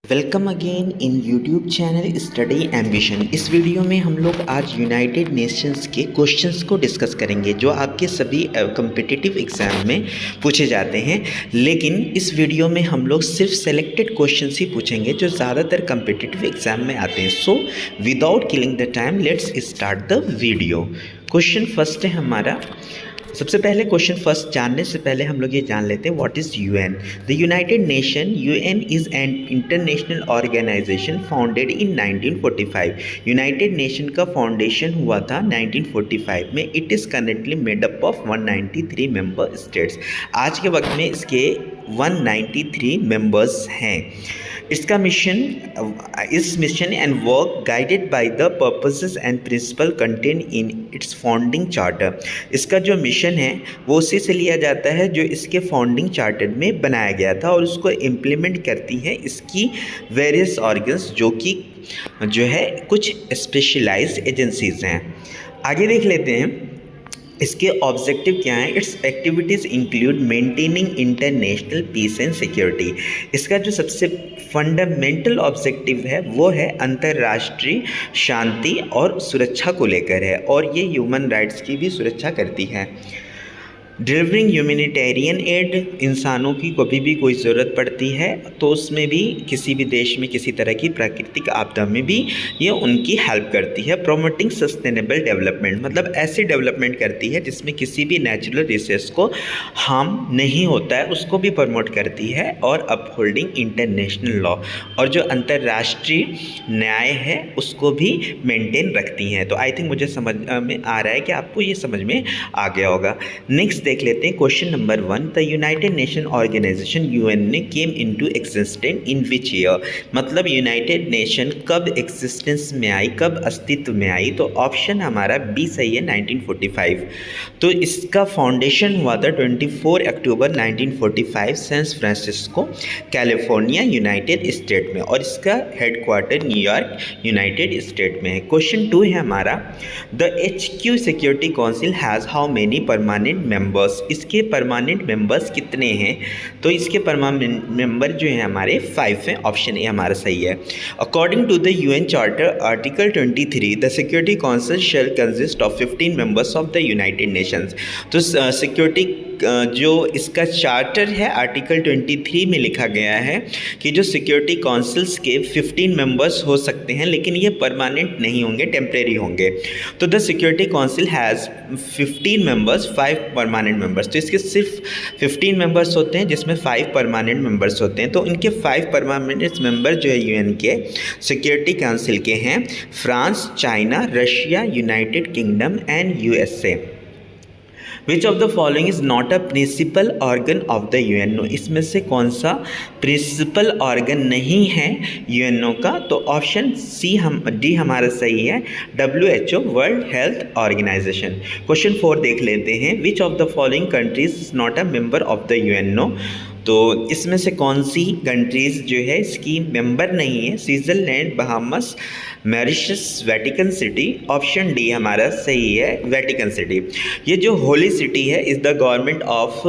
Welcome again in YouTube channel study ambition. इस video में हम लोग आज यूनाइटेड नेशंस के क्वेश्चंस को डिस्कस करेंगे जो आपके सभी कम्पिटिटिव एग्जाम में पूछे जाते हैं। लेकिन इस वीडियो में हम लोग सिर्फ सेलेक्टेड क्वेश्चंस ही पूछेंगे जो ज़्यादातर कम्पिटिटिव एग्जाम में आते हैं। So without killing the time let's start the video. Question first है हमारा। सबसे पहले क्वेश्चन फर्स्ट जानने से पहले हम लोग ये जान लेते हैं what is UN. The United Nation, UN is an international organization founded in 1945। United Nation का फाउंडेशन हुआ था 1945 में। It is currently made up of 193 member states. आज के वक्त में इसके 193 मेंबर्स हैं। इसका मिशन इस mission and work guided by the purposes and principle contain in its founding charter. इसका जो मिशन है वो उसी से लिया जाता है जो इसके फाउंडिंग चार्टर में बनाया गया था, और उसको इम्प्लीमेंट करती है इसकी वेरियस ऑर्गन्स जो है कुछ स्पेशलाइज्ड एजेंसीज हैं। आगे देख लेते हैं इसके ऑब्जेक्टिव क्या हैं। Its activities include maintaining international peace and security. इसका जो सबसे फंडामेंटल ऑब्जेक्टिव है वो है अंतर्राष्ट्रीय शांति और सुरक्षा को लेकर है, और ये ह्यूमन राइट्स की भी सुरक्षा करती है। डिलीवरिंग ह्यूमैनिटेरियन एड, इंसानों की कभी भी कोई ज़रूरत पड़ती है तो उसमें भी, किसी भी देश में किसी तरह की प्राकृतिक आपदा में भी ये उनकी हेल्प करती है। प्रोमोटिंग सस्टेनेबल डेवलपमेंट, मतलब ऐसी डेवलपमेंट करती है जिसमें किसी भी नेचुरल रिसोर्स को हार्म नहीं होता है, उसको भी प्रमोट करती है। और अपहोल्डिंग इंटरनेशनल लॉ, और जो अंतर्राष्ट्रीय न्याय है उसको भी मेंटेन रखती हैं। तो आई थिंक मुझे समझ में आ रहा है कि आपको ये समझ में आ गया होगा। नेक्स्ट देख लेते हैं question number 1। The United Nation Organization UN ने came into existence in which year. मतलब यूनाइटेड नेशन कब एग्जिस्टेंस में आई, कब अस्तित्व में आई। तो ऑप्शन हमारा बी सही है, 1945। तो इसका फाउंडेशन हुआ था 24 October 1945 San Francisco California United State में, और इसका हेडक्वार्टर न्यूयॉर्क यूनाइटेड स्टेट में है। क्वेश्चन 2 है हमारा। The HQ security council has how many permanent members. इसके परमानेंट मेंबर्स कितने हैं। तो इसके परमानेंट मेंबर जो हैं हमारे 5 हैं। ऑप्शन ए हमारा सही है। According to the UN charter article 23, the security council shall consist of 15 members of the United Nations. तो सिक्योरिटी जो इसका चार्टर है आर्टिकल 23 में लिखा गया है कि जो सिक्योरिटी काउंसिल्स के 15 मेंबर्स हो सकते हैं, लेकिन ये परमानेंट नहीं होंगे, टेम्परेरी होंगे। तो the security council has 15 members, 5 permanent members. तो इसके सिर्फ 15 मेंबर्स होते हैं जिसमें 5 परमानेंट मेंबर्स होते हैं। तो इनके 5 परमानेंट मेंबर जो है यूएन के सिक्योरिटी काउंसिल के हैं France, China, Russia, United Kingdom and USA. Which of the following is not a principal organ of the UNO. इसमें से कौन सा प्रिंसिपल ऑर्गन नहीं है यूएनओ का। तो ऑप्शन डी हमारा सही है, WHO world health organization. Question 4 देख लेते हैं। Which of the following countries is not a member of the UNO. तो इसमें से कौन सी कंट्रीज़ जो है इसकी मेंबर नहीं है। Switzerland, Bahamas, Mauritius, Vatican city. Option D हमारा सही है, वेटिकन सिटी। ये जो होली सिटी है is the government of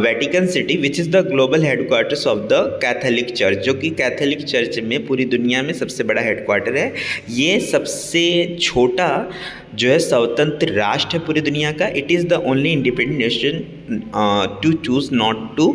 Vatican city which is the global headquarters of the Catholic church, जो कि कैथोलिक चर्च में पूरी दुनिया में सबसे बड़ा हेडक्वार्टर है। ये सबसे छोटा जो है स्वतंत्र राष्ट्र है पूरी दुनिया का। It is the only independent nation to choose not to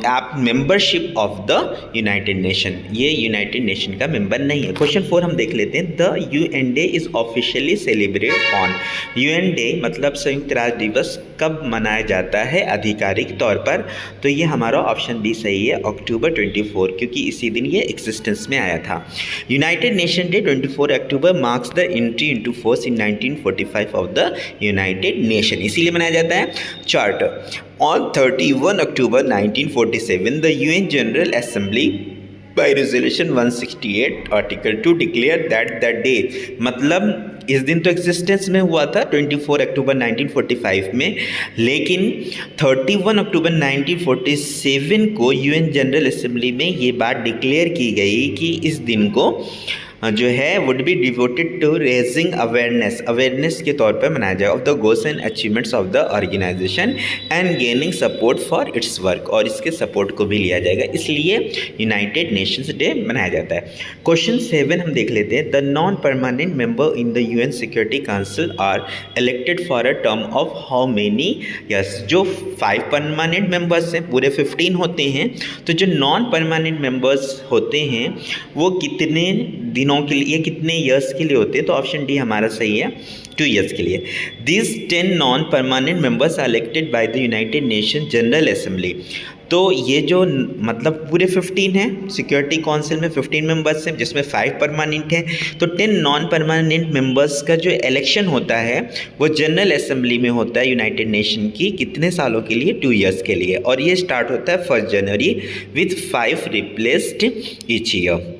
app membership of the United Nation. ये यूनाइटेड नेशन का मेंबर नहीं है। क्वेश्चन 4 हम देख लेते हैं। The UN day is officially celebrate on. UN day मतलब संयुक्त राष्ट्र दिवस कब मनाया जाता है आधिकारिक तौर पर। तो ये हमारा ऑप्शन बी सही है, अक्टूबर 24, क्योंकि इसी दिन ये एग्जिस्टेंस में आया था। United nation day 24 October marks the entry into force in 1945 of the United nation, इसीलिए मनाया जाता है। Charter on 31 October 1947 the UN general assembly by resolution 168 article 2 declare that the day, मतलब इस दिन तो एग्जिस्टेंस में हुआ था 24 अक्टूबर 1945 में, लेकिन 31 अक्टूबर 1947 को यूएन जनरल असेंबली में ये बात डिक्लेयर की गई कि इस दिन को जो है would be devoted to raising awareness के तौर पर मनाया जाएगा of the goals and achievements of the organization and gaining support for its work, और इसके सपोर्ट को भी लिया जाएगा, इसलिए यूनाइटेड नेशंस डे मनाया जाता है। क्वेश्चन 7 हम देख लेते हैं। The non permanent member in the UN security council are elected for a term of how many years. जो 5 परमानेंट मेंबर्स हैं, पूरे 15 होते हैं, तो जो नॉन परमानेंट मेंबर्स होते हैं वो कितने दिनों के लिए, कितने ईयर्स के लिए होते हैं, तो ऑप्शन डी हमारा सही है, 2 ईयर्स के लिए। This 10 non permanent members are elected by the United Nation general assembly. तो ये जो मतलब पूरे 15 हैं, सिक्योरिटी काउंसिल में 15 मेंबर्स हैं जिसमें 5 परमानेंट हैं, तो 10 नॉन परमानेंट मेंबर्स का जो इलेक्शन होता है वो जनरल असेंबली में होता है यूनाइटेड नेशन की, कितने सालों के लिए, 2 ईयर्स के लिए, और ये स्टार्ट होता है 1 जनवरी विथ 5 रिप्लेस्ड ईच ईयर,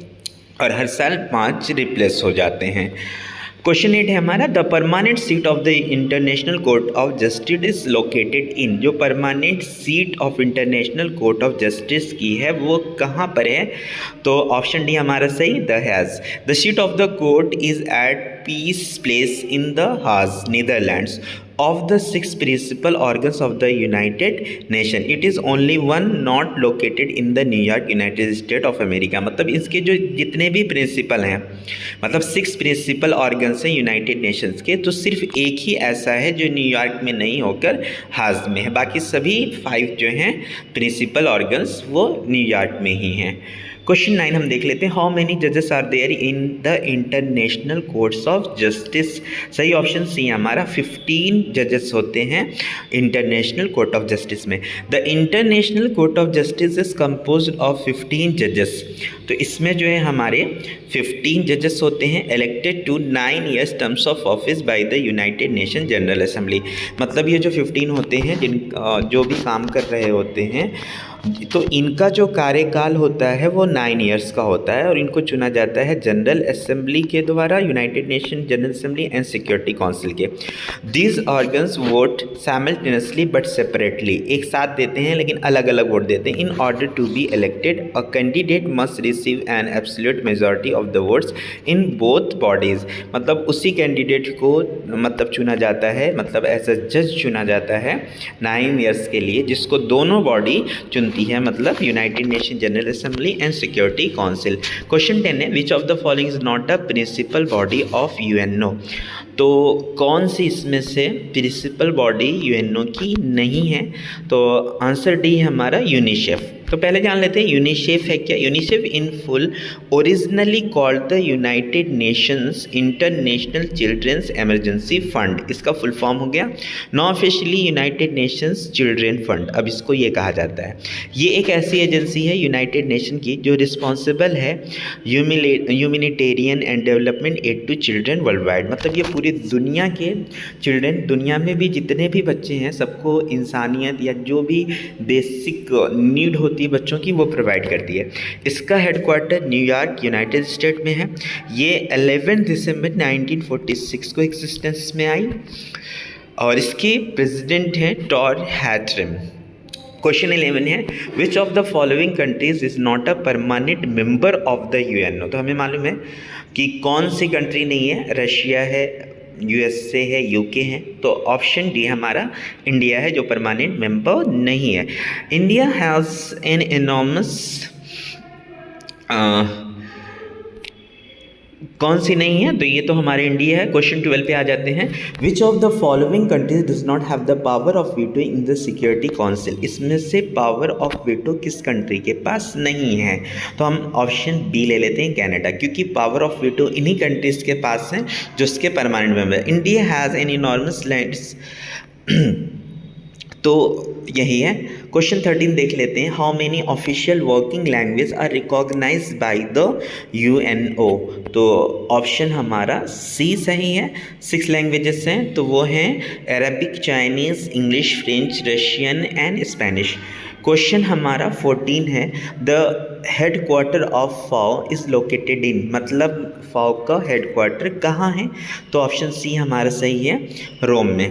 और हर साल 5 रिप्लेस हो जाते हैं। क्वेश्चन 8 है हमारा, the permanent seat of the international court of justice is located in. जो permanent seat of International court of Justice की है वो कहाँ पर है, तो ऑप्शन डी हमारा सही, the Hague. The seat of the court is at peace place in the Hague, Netherlands. Of the 6 principal organs of the United Nation, it is only one not located in the New York, United States of America। मतलब इसके जो जितने भी principal हैं, मतलब 6 principal organs हैं United Nations के, तो सिर्फ एक ही ऐसा है जो न्यूयॉर्क में नहीं होकर हाज में है, बाकी सभी 5 जो हैं प्रिंसिपल ऑर्गन्स वो न्यूयॉर्क में ही हैं। क्वेश्चन 9 हम देख लेते हैं। हाउ मेनी जजेस are there in the international courts of justice. सही ऑप्शन सी हमारा, 15 जजेस होते हैं इंटरनेशनल कोर्ट ऑफ जस्टिस में। The international court of justice is composed of 15 जजेस। तो इसमें जो है हमारे 15 जजेस होते हैं, elected to 9 years terms of office by the United Nation general assembly. मतलब ये जो 15 होते हैं जिन जो भी काम कर रहे होते हैं, तो इनका जो कार्यकाल होता है वो 9 ईयर्स का होता है, और इनको चुना जाता है जनरल असेंबली के द्वारा, United Nation general assembly and security council के। These organs vote simultaneously but separately. एक साथ देते हैं लेकिन अलग अलग वोट देते हैं। In order to be elected a candidate must receive an absolute majority of the votes in both bodies. मतलब उसी कैंडिडेट को मतलब चुना जाता है, मतलब एज अ जज चुना जाता है 9 ईयर्स के लिए, जिसको दोनों बॉडी चुनती है, मतलब United Nation general assembly and security council. Question 10 है, which of the following is not a principal body of UNO. तो कौन सी इसमें से प्रिंसिपल बॉडी यूएनओ की नहीं है, तो आंसर डी हमारा यूनिसेफ। तो पहले जान लेते हैं यूनिसेफ है क्या। UNICEF in full originally called the United Nations international children's emergency fund. इसका फुल फॉर्म हो गया non officially United Nations children fund. अब इसको ये कहा जाता है, ये एक ऐसी एजेंसी है यूनाइटेड नेशन की जो रिस्पॉन्सिबल है humanitarian and development aid to children world wide. मतलब ये पूरी दुनिया के चिल्ड्रन, दुनिया में भी जितने भी बच्चे हैं सबको इंसानियत या जो भी बेसिक नीड होती है बच्चों की वो प्रोवाइड करती है। इसका हेडक्वार्टर न्यूयॉर्क यूनाइटेड स्टेट में है। ये 11 दिसंबर 1946 को एग्जिस्टेंस में आई, और इसके प्रेसिडेंट हैं टॉर हैथरम। क्वेश्चन 11 है, which of the following countries is not a permanent member of the UNO. तो हमें मालूम है कि कौन सी कंट्री नहीं है, रशिया है, यूएसए है, यूके है, तो ऑप्शन डी हमारा इंडिया है जो परमानेंट मेंबर नहीं है। इंडिया हैज़ एन एनॉर्मस, कौन सी नहीं है, तो ये तो हमारे इंडिया है। क्वेश्चन 12 पे आ जाते हैं, which of the following countries does not have the power of veto in the security council. इसमें से पावर ऑफ वीटो किस कंट्री के पास नहीं है, तो हम ऑप्शन बी ले लेते हैं, कनाडा, क्योंकि पावर ऑफ वीटो इन्हीं कंट्रीज के पास है जो उसके permanent member. India has an enormous lands, तो यही है। क्वेश्चन 13 देख लेते हैं, how many official working language are recognize by the UNO. तो ऑप्शन हमारा सी सही है, 6 लैंग्वेजेस हैं, तो वो हैं Arabic, Chinese, English, French, Russian and Spanish. Question हमारा 14 है, the headquarter of FAO is located in. मतलब फाओ का हेडक्वार्टर कहाँ है, तो ऑप्शन सी हमारा सही है, रोम में।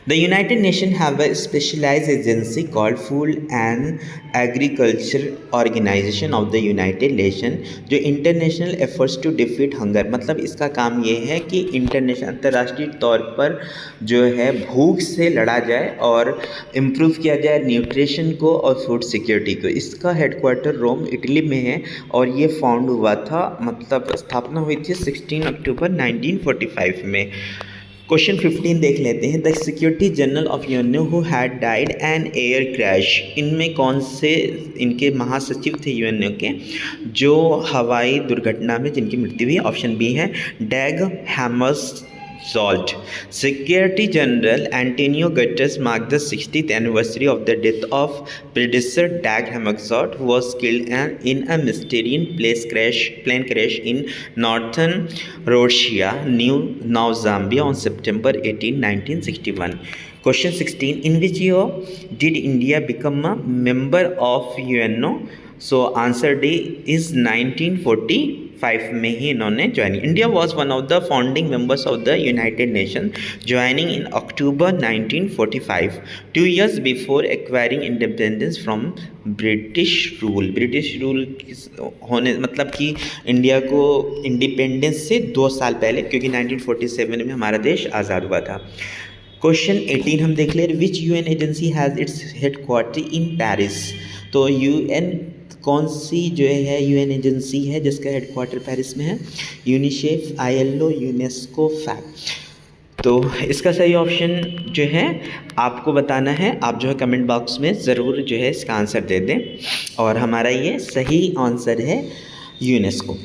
The United Nations have a specialized agency called Food and Agriculture Organization of the United Nations जो international efforts to defeat hunger, मतलब इसका काम ये है कि इंटरनेशनल अंतर्राष्ट्रीय तौर पर जो है भूख से लड़ा जाए और इम्प्रूव किया जाए न्यूट्रिशन को और फूड सिक्योरिटी को। इसका हेडक्वार्टर रोम इटली में है और ये फाउंड हुआ था, मतलब स्थापना हुई थी 16 अक्टूबर 1945 में। क्वेश्चन 15 देख लेते हैं। The security general of UNO who had died an air crash, इनमें कौन से इनके महासचिव थे यूएनओ के जो हवाई दुर्घटना में जिनकी मृत्यु हुई? ऑप्शन बी है Dag Hammarskjold. Security General Antonio Guterres mark the 60th anniversary of the death of predecessor Dag Hammarskjold who was killed in a mysterious plane crash in northern Rhodesia, now Zambia on September 18, 1961. Question 16. In which year did India become a member of UNO? So answer D is 1945 में ही इन्होंने join. India was one of the founding members of the United nation joining in October 1945, 2 years before acquiring independence from British rule. British rule होने मतलब कि India को independence से 2 साल पहले, क्योंकि 1947 में हमारा देश आज़ाद हुआ था। क्वेश्चन 18 हम देख ले। Which UN agency has its headquarter in Paris? तो यूएन कौन सी जो है यूएन एजेंसी है जिसका हेडक्वार्टर पेरिस में है? UNICEF, ILO, UNESCO, fact. तो इसका सही ऑप्शन जो है आपको बताना है, आप जो है कमेंट बॉक्स में ज़रूर जो है इसका आंसर दे दें, और हमारा ये सही आंसर है UNESCO.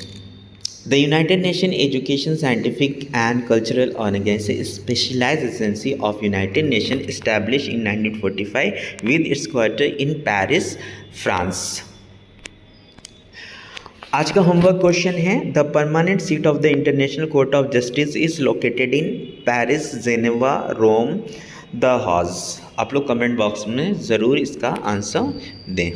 The United Nations Education, Scientific and Cultural Organization, specialized agency of United Nations, established in 1945 with its quarter in Paris, France. आज का होमवर्क क्वेश्चन है the permanent seat of the international court of justice is located in Paris, Geneva, Rome, the Hague. आप लोग comment box में ज़रूर इसका answer दें।